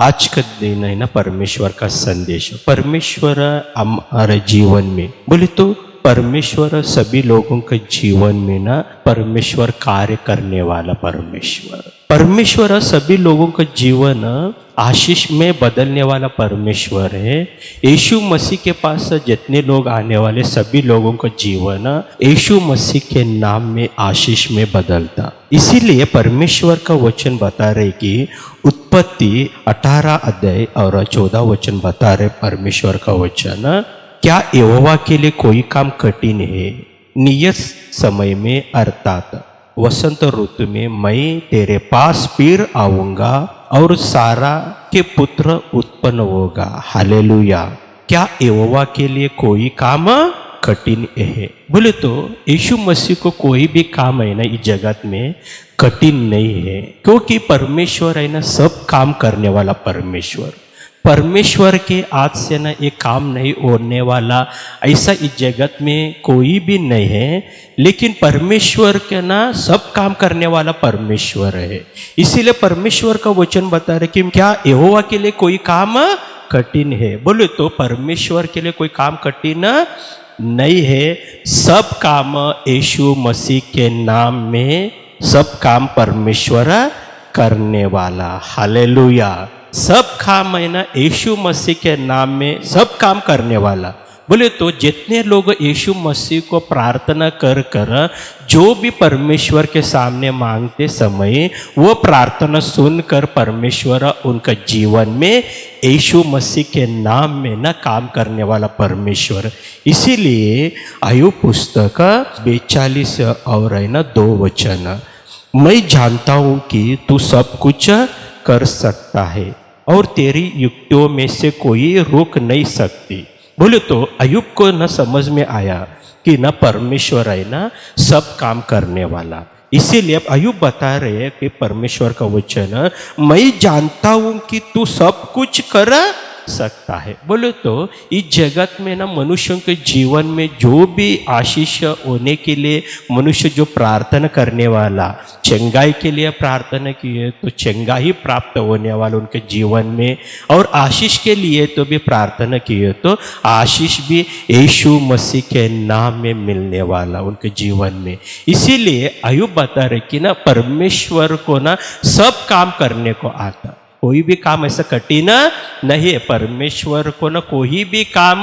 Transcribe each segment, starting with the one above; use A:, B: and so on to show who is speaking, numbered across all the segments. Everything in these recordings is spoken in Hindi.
A: आज का दिन है ना परमेश्वर का संदेश। परमेश्वर हमारे जीवन में बोले तो परमेश्वर सभी लोगों के जीवन में ना परमेश्वर कार्य करने वाला परमेश्वर सभी लोगों का जीवन आशीष में बदलने वाला परमेश्वर है। यीशु मसीह के पास जितने लोग आने वाले सभी लोगों का जीवन यीशु मसीह के नाम में आशीष में बदलता। इसीलिए परमेश्वर का वचन बता रहे कि उत्पत्ति 18 अध्याय और 14 वचन बता रहे परमेश्वर का वचन, क्या यहोवा के लिए कोई काम कठिन है? नियत समय में अर्थात वसंत ऋतु में मैं तेरे पास फिर आऊंगा और सारा के पुत्र उत्पन्न होगा। हालेलुया। क्या यहोवा के लिए कोई काम कठिन है? बोले तो यीशु मसीह को कोई भी काम है ना इस जगत में कठिन नहीं है, क्योंकि परमेश्वर है ना सब काम करने वाला परमेश्वर के हाथ से ना ये काम नहीं होने वाला ऐसा इस जगत में कोई भी नहीं है। लेकिन परमेश्वर के ना सब काम करने वाला परमेश्वर है। इसीलिए परमेश्वर का वचन बता रहे कि क्या यहोवा के लिए कोई काम कठिन है? बोले तो परमेश्वर के लिए कोई काम कठिन नहीं है। सब काम यीशु मसीह के नाम में सब काम परमेश्वर करने वाला। हालेलुया। सब काम है ना यीशु मसीह के नाम में सब काम करने वाला। बोले तो जितने लोग यीशु मसीह को प्रार्थना कर जो भी परमेश्वर के सामने मांगते समय वो प्रार्थना सुनकर परमेश्वर उनका जीवन में यीशु मसीह के नाम में ना काम करने वाला परमेश्वर। इसीलिए आयुब पुस्तक 42 और है ना 2 वचन, मैं जानता हूँ कि तू सब कुछ कर सकता है और तेरी युक्तियों में से कोई रोक नहीं सकती। बोले तो अय्यूब को न समझ में आया कि न परमेश्वर है ना सब काम करने वाला। इसीलिए अब अय्यूब बता रहे हैं कि परमेश्वर का वचन, मैं जानता हूं कि तू सब कुछ कर सकता है। बोले तो इस जगत में ना मनुष्यों के जीवन में जो भी आशीष होने के लिए मनुष्य जो प्रार्थना करने वाला, चंगाई के लिए प्रार्थना की है तो चंगाई प्राप्त होने वाला उनके जीवन में, और आशीष के लिए तो भी प्रार्थना की है तो आशीष भी यीशु मसीह के नाम में मिलने वाला उनके जीवन में। इसीलिए अय्यूब बता रहे कि ना परमेश्वर को ना सब काम करने को आता, कोई भी काम ऐसा कठिन नहीं है। परमेश्वर को ना कोई भी काम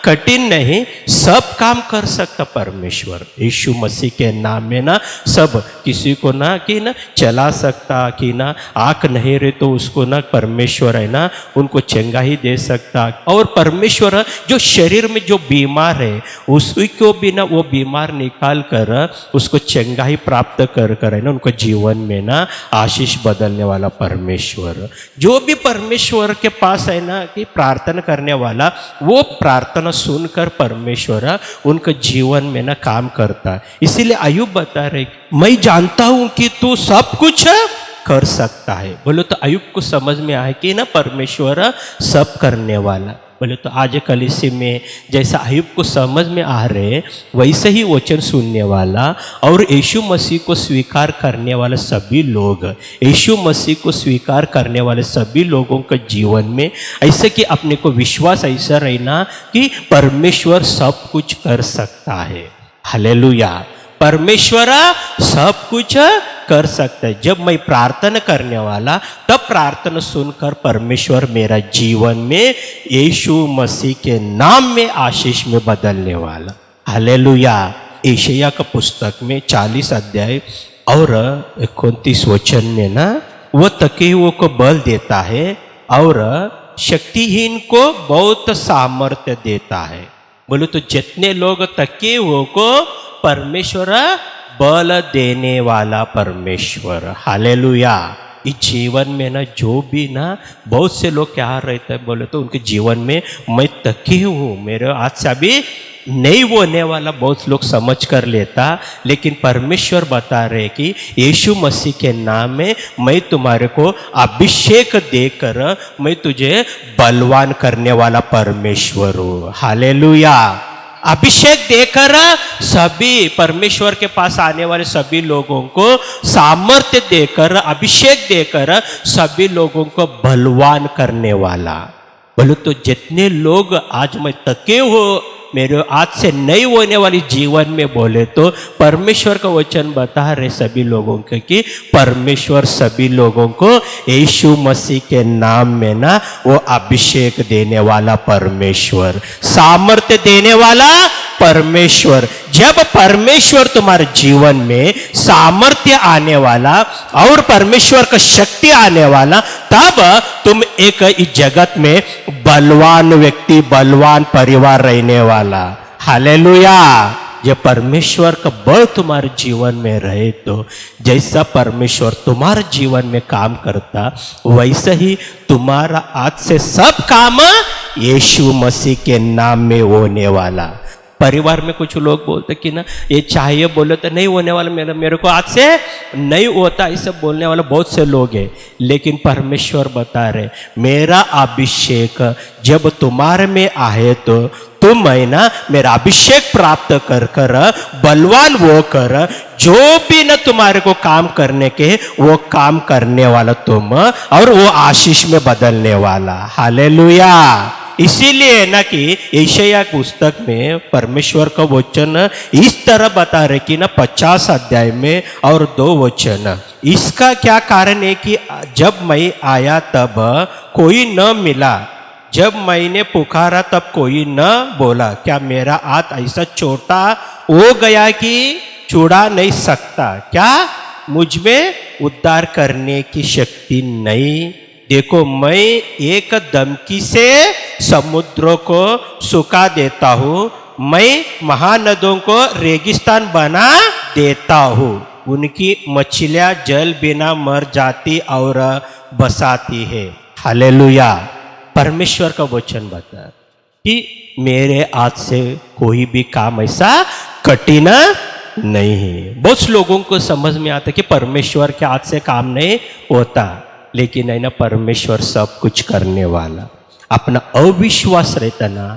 A: कठिन नहीं, सब काम कर सकता परमेश्वर यीशु मसीह के नाम में ना सब। किसी को ना कि ना चला सकता, कि ना आँख नहीं रहे तो उसको ना परमेश्वर है ना उनको चंगाई दे सकता। और परमेश्वर जो शरीर में जो बीमार है उसको भी ना वो बीमार निकाल कर उसको चंगाई प्राप्त कर है ना उनको जीवन में ना आशीष बदलने वाला परमेश्वर। जो भी परमेश्वर के पास है ना कि प्रार्थना करने वाला, वो प्रार्थना सुनकर परमेश्वर उनके जीवन में ना काम करता। इसीलिए अय्यूब बता रहे, मैं जानता हूं कि तू सब कुछ कर सकता है। बोले तो अय्यूब को समझ में आया कि ना परमेश्वर सब करने वाला। बोले तो आज कलीसिया में जैसा अय्यूब को समझ में आ रहे वैसे ही वचन सुनने वाला और यीशु मसीह को स्वीकार करने वाले सभी लोग, यीशु मसीह को स्वीकार करने वाले सभी लोगों के जीवन में ऐसे कि अपने को विश्वास ऐसा रहना कि परमेश्वर सब कुछ कर सकता है। हालेलुया। परमेश्वर सब कुछ कर सकता है। जब मैं प्रार्थना करने वाला तब प्रार्थना सुनकर परमेश्वर मेरा जीवन में यीशु मसीह के नाम में आशीष में बदलने वाला। हालेलुया। यशायाह का पुस्तक में 40 अध्याय और 29 वचन में ना वह थके हुओं को बल देता है और शक्तिहीन को बहुत सामर्थ्य देता है। बोले तो जितने लोग थके हुओं को परमेश्वर बल देने वाला परमेश्वर। हालेलुया। इस जीवन में ना जो भी ना बहुत से लोग क्या रहते हैं, बोले तो उनके जीवन में मैं थकी हूँ, मेरे हाथ से अभी नहीं होने वाला बहुत लोग समझ कर लेता। लेकिन परमेश्वर बता रहे कि यीशु मसीह के नाम में मैं तुम्हारे को अभिषेक देकर मैं तुझे बलवान करने वाला परमेश्वर हूँ। हालेलुया। अभिषेक देकर सभी परमेश्वर के पास आने वाले सभी लोगों को सामर्थ्य देकर, अभिषेक देकर सभी लोगों को बलवान करने वाला। बोलो तो जितने लोग आज मैं तके हो मेरे आज से नहीं होने वाली जीवन में, बोले तो परमेश्वर का वचन बता रहे सभी लोगों को कि परमेश्वर सभी लोगों को यीशु मसीह के नाम में ना वो अभिषेक देने वाला परमेश्वर, सामर्थ्य देने वाला परमेश्वर। जब परमेश्वर तुम्हारे जीवन में सामर्थ्य आने वाला और परमेश्वर का शक्ति आने वाला, तब तुम एक इस जगत में बलवान व्यक्ति, बलवान परिवार रहने वाला। हालेलुया। जब परमेश्वर का बल तुम्हारे जीवन में रहे तो जैसा परमेश्वर तुम्हारे जीवन में काम करता, वैसा ही तुम्हारा आज से सब काम यीशु मसीह के नाम में होने वाला। परिवार में कुछ लोग बोलते कि ना ये चाहिए, बोले तो नहीं होने वाला, मेरे को आज से नहीं होता, ऐसा बोलने वाला बहुत से लोग हैं। लेकिन परमेश्वर बता रहे मेरा अभिषेक जब तुम्हारे में आए तो तुम है ना मेरा अभिषेक प्राप्त कर कर बलवान वो कर, जो भी ना तुम्हारे को काम करने के वो काम करने वाला तुम, और वो आशीष में बदलने वाला। हालेलुया। इसीलिए ना कि यशायाह पुस्तक में परमेश्वर का वचन इस तरह बता रहे कि ना 50 अध्याय में और 2 वचन, इसका क्या कारण है कि जब मैं आया तब कोई न मिला, जब मैंने पुकारा तब कोई न बोला। क्या मेरा हाथ ऐसा छोटा हो गया कि छुड़ा नहीं सकता? क्या मुझ में उद्धार करने की शक्ति नहीं? देखो मैं एक दमकी से समुद्रों को सुखा देता हूँ, मैं महानदों को रेगिस्तान बना देता हूँ, उनकी मछलियाँ जल बिना मर जाती और बसाती है। हालेलुया। परमेश्वर का वचन बता कि मेरे हाथ से कोई भी काम ऐसा कठिन नहीं है। बहुत लोगों को समझ में आता कि परमेश्वर के हाथ से काम नहीं होता, लेकिन है ना परमेश्वर सब कुछ करने वाला। अपना अविश्वास रहता ना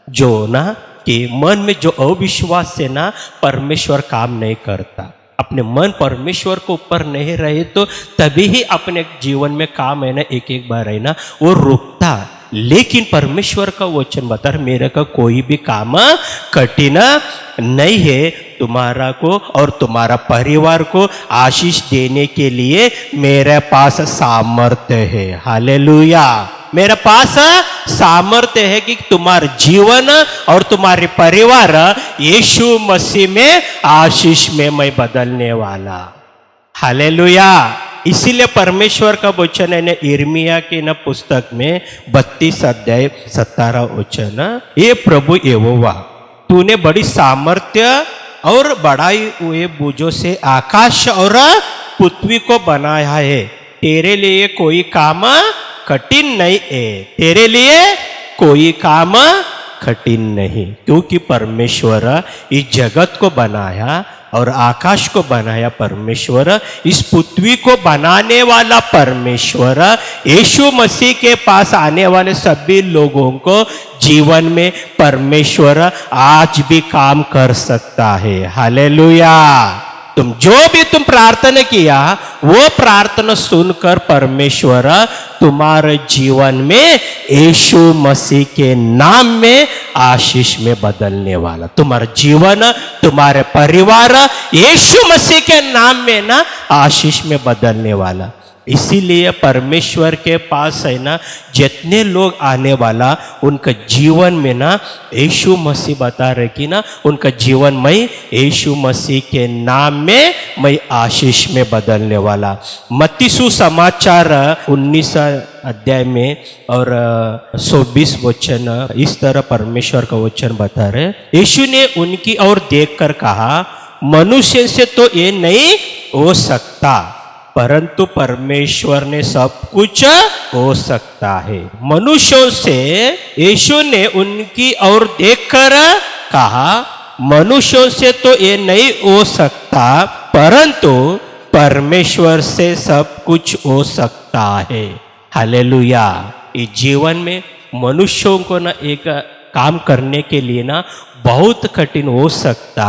A: जो ना कि मन में जो अविश्वास से ना परमेश्वर काम नहीं करता, अपने मन परमेश्वर को ऊपर नहीं रहे तो तभी ही अपने जीवन में काम है ना एक एक बार है ना वो रुकता। लेकिन परमेश्वर का वचन बता मेरे का कोई भी काम कठिन नहीं है, तुम्हारा को और तुम्हारा परिवार को आशीष देने के लिए मेरे पास सामर्थ्य है। हालेलुया। मेरे पास सामर्थ्य है कि तुम्हारा जीवन और तुम्हारे परिवार यीशु मसीह में आशीष में मैं बदलने वाला। हालेलुया। इसीलिए परमेश्वर का वचन है ना यिर्मयाह के ना पुस्तक में 32 अध्याय 17 वचन, ये प्रभु यहोवा तूने बड़ी सामर्थ्य और बढ़ाई हुए भुजों से आकाश और पृथ्वी को बनाया है, तेरे लिए कोई काम कठिन नहीं है, तेरे लिए कोई काम कठिन नहीं। क्योंकि परमेश्वर इस जगत को बनाया और आकाश को बनाया परमेश्वर, इस पृथ्वी को बनाने वाला परमेश्वर यीशु मसीह के पास आने वाले सभी लोगों को जीवन में परमेश्वर आज भी काम कर सकता है। हालेलुया। तुम जो भी तुम प्रार्थना किया वो प्रार्थना सुनकर परमेश्वर तुम्हारे जीवन में यीशु मसीह के नाम में आशीष में बदलने वाला। तुम्हारा जीवन तुम्हारे परिवार यीशु मसीह के नाम में ना आशीष में बदलने वाला। इसीलिए परमेश्वर के पास है ना जितने लोग आने वाला उनका जीवन में ना यीशु मसीह बता रहे कि ना उनका जीवन मैं यीशु मसीह के नाम में मैं आशीष में बदलने वाला। मत्ती सुसमाचार 19 अध्याय में और 120 वचन इस तरह परमेश्वर का वचन बता रहे, यीशु ने उनकी ओर देखकर कहा मनुष्य से तो ये नहीं हो सकता, परंतु परमेश्वर ने सब कुछ हो सकता है। मनुष्यों से यीशु ने उनकी ओर देखकर कहा मनुष्यों से तो ये नहीं हो सकता, परंतु परमेश्वर से सब कुछ हो सकता है। हालेलुया। इस जीवन में मनुष्यों को ना एक काम करने के लिए ना बहुत कठिन हो सकता,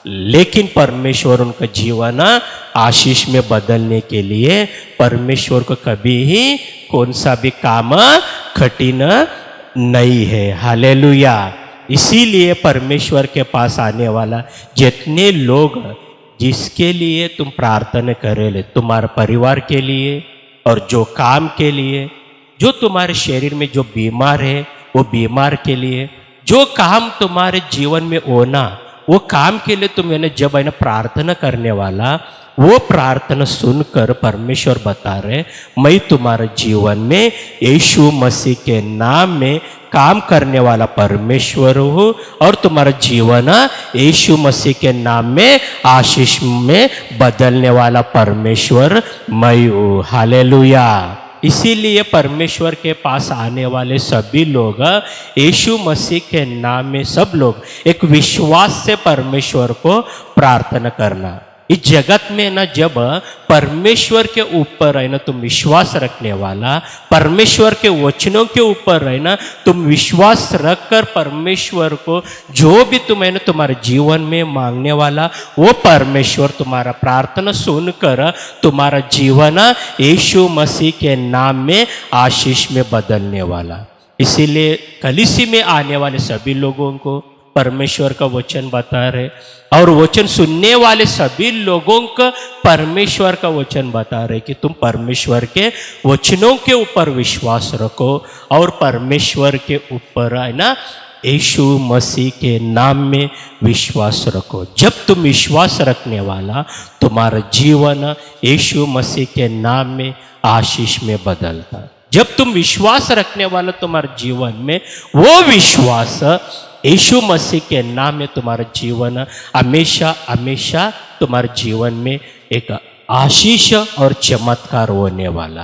A: लेकिन परमेश्वर उनका जीवन आशीष में बदलने के लिए परमेश्वर को कभी ही कौन सा भी काम कठिन नहीं है। हालेलुया। इसीलिए परमेश्वर के पास आने वाला जितने लोग, जिसके लिए तुम प्रार्थना करे, तुम्हारे परिवार के लिए और जो काम के लिए, जो तुम्हारे शरीर में जो बीमार है वो बीमार के लिए, जो काम तुम्हारे जीवन में होना वो काम के लिए तुम जब प्रार्थना करने वाला, वो प्रार्थना सुनकर परमेश्वर बता रहे मैं तुम्हारे जीवन में यीशु मसीह के नाम में काम करने वाला परमेश्वर हूँ और तुम्हारा जीवन यीशु मसीह के नाम में आशीष में बदलने वाला परमेश्वर मैं हूँ। हालेलुया। इसीलिए परमेश्वर के पास आने वाले सभी लोग यीशु मसीह के नाम में सब लोग एक विश्वास से परमेश्वर को प्रार्थना करना। इस जगत में ना जब परमेश्वर के ऊपर है ना तुम विश्वास रखने वाला, परमेश्वर के वचनों के ऊपर है ना तुम विश्वास रखकर परमेश्वर को जो भी तुम है ना तुम्हारे जीवन में मांगने वाला, वो परमेश्वर तुम्हारा प्रार्थना सुनकर तुम्हारा जीवन यीशु मसीह के नाम में आशीष में बदलने वाला। इसीलिए कलीसिया में आने वाले सभी लोगों को परमेश्वर का वचन बता रहे और वचन सुनने वाले सभी लोगों का परमेश्वर का वचन बता रहे कि तुम परमेश्वर के वचनों के ऊपर विश्वास रखो और परमेश्वर के ऊपर है ना यीशु मसीह के नाम में विश्वास रखो। जब तुम विश्वास रखने वाला, तुम्हारा जीवन यीशु मसीह के नाम में आशीष में बदलता। जब तुम विश्वास रखने वाला तुम्हारे जीवन में, वो विश्वास यीशु मसीह के नाम में तुम्हारा जीवन हमेशा हमेशा तुम्हारे जीवन में एक आशीष और चमत्कार होने वाला।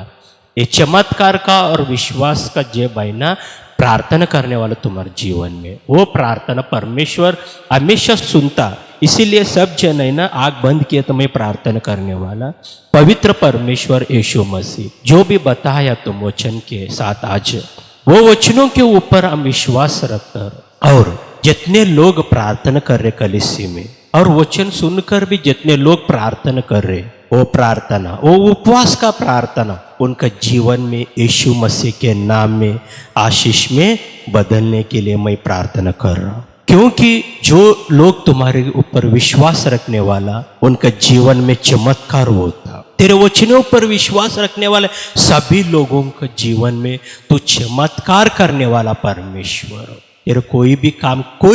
A: ये चमत्कार का और विश्वास का जब है ना प्रार्थना करने वाला तुम्हारे जीवन में, वो प्रार्थना परमेश्वर हमेशा सुनता। इसीलिए सब जन है ना आग बंद किए तो मैं प्रार्थना करने वाला पवित्र परमेश्वर यीशु मसीह जो भी बताया तुम वचन के साथ, आज वो वचनों के ऊपर हम विश्वास रखकर और जितने लोग प्रार्थना कर रहे कलीसिया में और वचन सुनकर भी जितने लोग प्रार्थना कर रहे, वो प्रार्थना, वो उपवास का प्रार्थना उनका जीवन में यीशु मसीह के नाम में आशीष में बदलने के लिए मैं प्रार्थना कर रहा हूँ। क्योंकि जो लोग तुम्हारे ऊपर विश्वास रखने वाला, उनका जीवन में चमत्कार होता। तेरे वचनों पर विश्वास रखने वाले सभी लोगों का जीवन में तो चमत्कार करने वाला परमेश्वर। तेरे कोई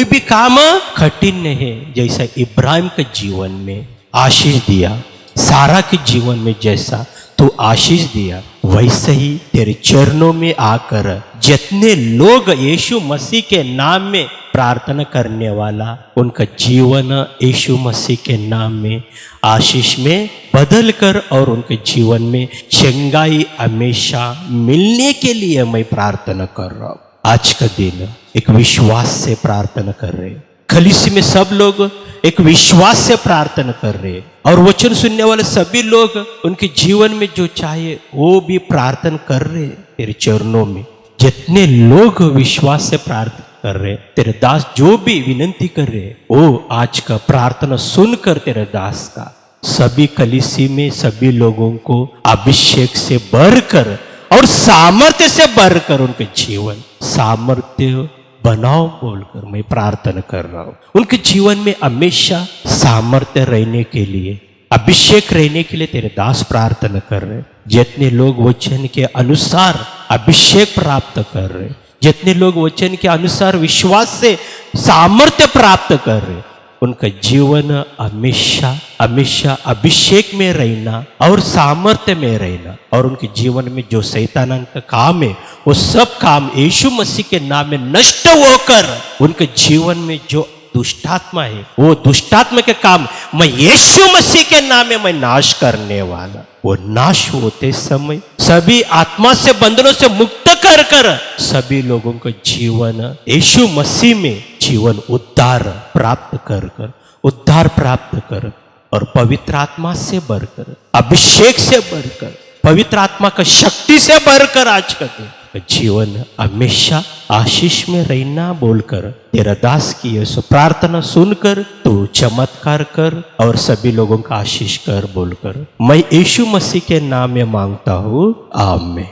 A: भी काम कठिन नहीं है। जैसा इब्राहिम के जीवन में आशीष दिया, सारा के जीवन में जैसा तो आशीष दिया, वैसे ही तेरे चरणों में आकर जितने लोग यीशु मसीह के नाम में प्रार्थना करने वाला, उनका जीवन यीशु मसीह के नाम में आशीष में बदल कर और उनके जीवन में चंगाई हमेशा मिलने के लिए मैं प्रार्थना कर रहा हूँ। आज का दिन एक विश्वास से प्रार्थना कर रहे, कलीसिया में सब लोग एक विश्वास से प्रार्थना कर रहे और वचन सुनने वाले सभी लोग उनके जीवन में जो चाहे वो भी प्रार्थना कर रहे। तेरे चरणों में जितने लोग विश्वास से प्रार्थना कर रहे, तेरे दास जो भी विनती कर रहे, वो आज का प्रार्थना सुनकर तेरे दास का सभी कलीसिया में सभी लोगों को अभिषेक से भरकर और सामर्थ्य से भरकर उनके जीवन सामर्थ्य बनाओ बोलकर मैं प्रार्थना कर रहा हूँ। उनके जीवन में हमेशा सामर्थ्य रहने के लिए, अभिषेक रहने के लिए तेरे दास प्रार्थना कर रहे। जितने लोग वचन के अनुसार अभिषेक प्राप्त कर रहे, जितने लोग वचन के अनुसार विश्वास से सामर्थ्य प्राप्त कर रहे, उनका जीवन हमेशा हमेशा अभिषेक में रहना और सामर्थ्य में रहना और उनके जीवन में जो शैतान का काम है वो सब काम यीशु मसीह के नाम में नष्ट होकर उनके जीवन में जो दुष्टात्मा है, वो दुष्टात्मा के काम मैं यीशु मसीह के नाम में मैं नाश करने वाला। वो नाश होते समय सभी आत्मा से बंधनों से मुक्त कर कर सभी लोगों का जीवन यीशु मसीह में जीवन उद्धार प्राप्त कर और पवित्र आत्मा से बढ़कर अभिषेक से बढ़कर पवित्र आत्मा का शक्ति से भरकर आज का दिन जीवन हमेशा आशीष में रहना बोलकर तेरा दास की यह प्रार्थना सुनकर तू चमत्कार कर और सभी लोगों का आशीष कर बोलकर मैं यीशु मसीह के नाम में मांगता हूँ, आमीन।